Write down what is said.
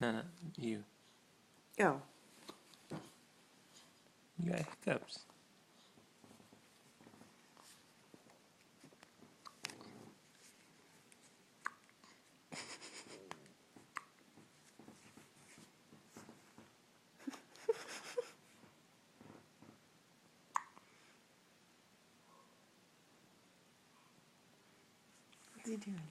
No, you. Oh. You got hiccups. What's he doing?